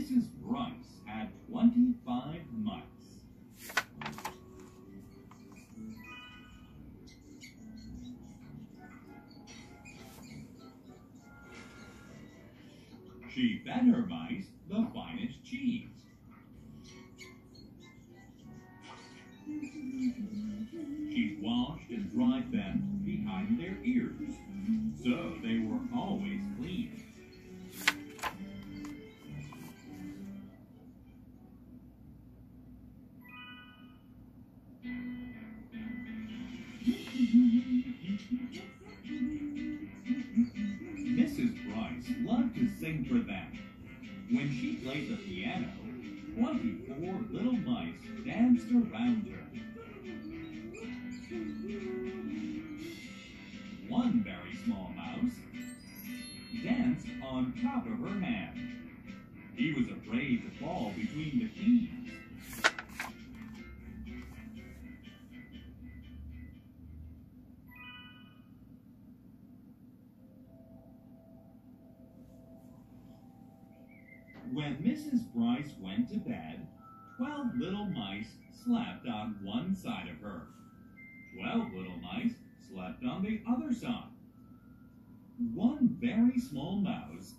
Mrs. Bryce had 25 mice. She fed her mice the finest cheese. She washed and dried them behind their ears, so they were always clean. Mrs. Bryce loved to sing for them. When she played the piano, 24 little mice danced around her. One very small mouse danced on top of her hand. He was afraid to fall between the keys. When Mrs. Bryce went to bed, 12 little mice slept on one side of her. 12 little mice slept on the other side. One very small mouse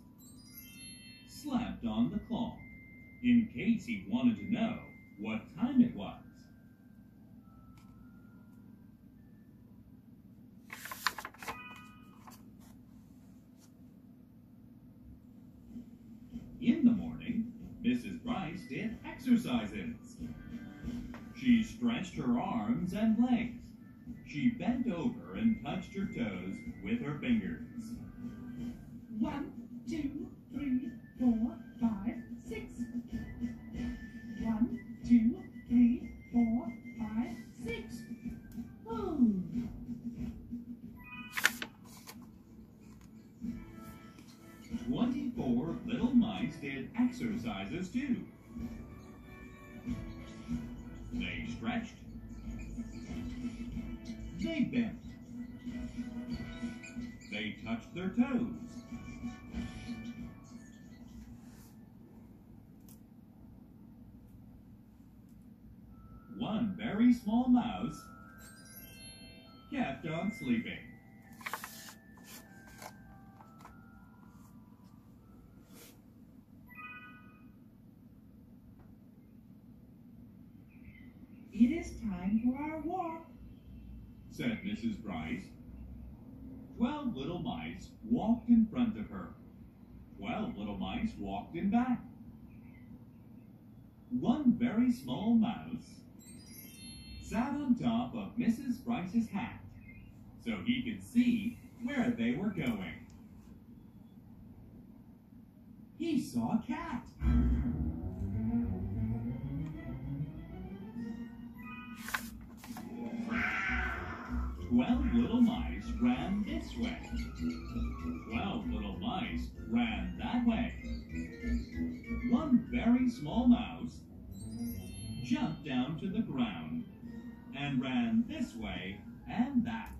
slept on the clock, in case he wanted to know what time it was. In the morning, Mrs. Bryce did exercises. She stretched her arms and legs. She bent over and touched her toes with her fingers. 1, 2, 3, 4, 5, 6. 1, 2, 3, 4, 5, 6. Ooh. 24 little mice did exercises too. They stretched. They bent. They touched their toes. One very small mouse kept on sleeping. It is time for our walk, said Mrs. Bryce. 12 little mice walked in front of her. 12 little mice walked in back. One very small mouse sat on top of Mrs. Bryce's hat so he could see where they were going. He saw a cat. 12 little mice ran this way. 12 little mice ran that way. One very small mouse jumped down to the ground and ran this way and that.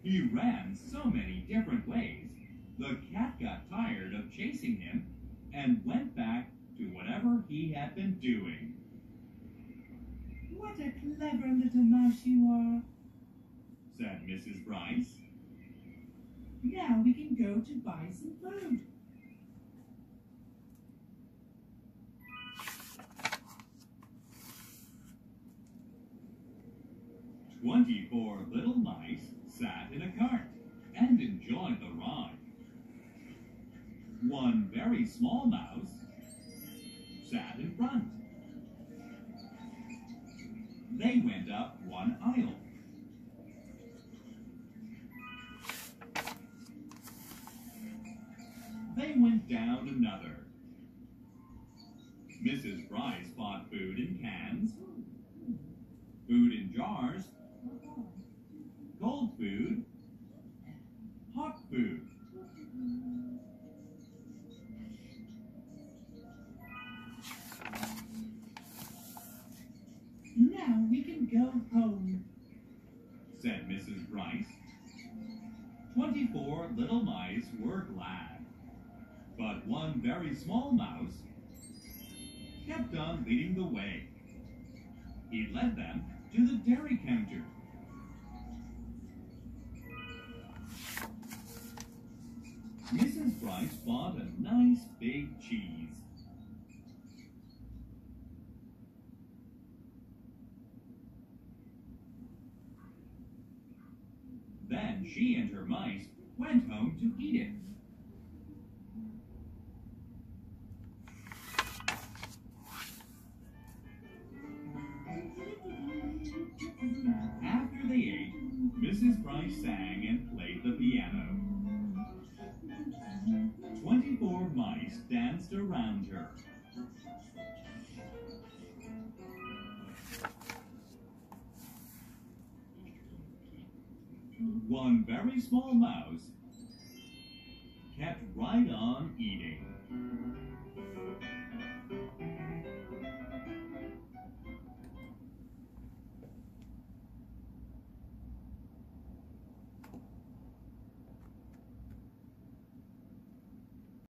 He ran so many different ways, the cat got tired of chasing him and went back to whatever he had been doing. What a clever little mouse you are, said Mrs. Bryce. Now we can go to buy some food. "24 little mice sat in a cart and enjoyed the ride. One very small mouse sat in front. They went up one aisle. They went down another. Mrs. Bryce bought food in cans, food in jars, cold food, hot food. Now we can go home. Mrs. Bryce. 24 little mice were glad. But one very small mouse kept on leading the way. He led them to the dairy counter. Mrs. Bryce bought a nice big cheese. Then she and her mice went home to eat it. After they ate, Mrs. Bryce sang and played the piano. 24 mice danced around her. One very small mouse kept right on eating.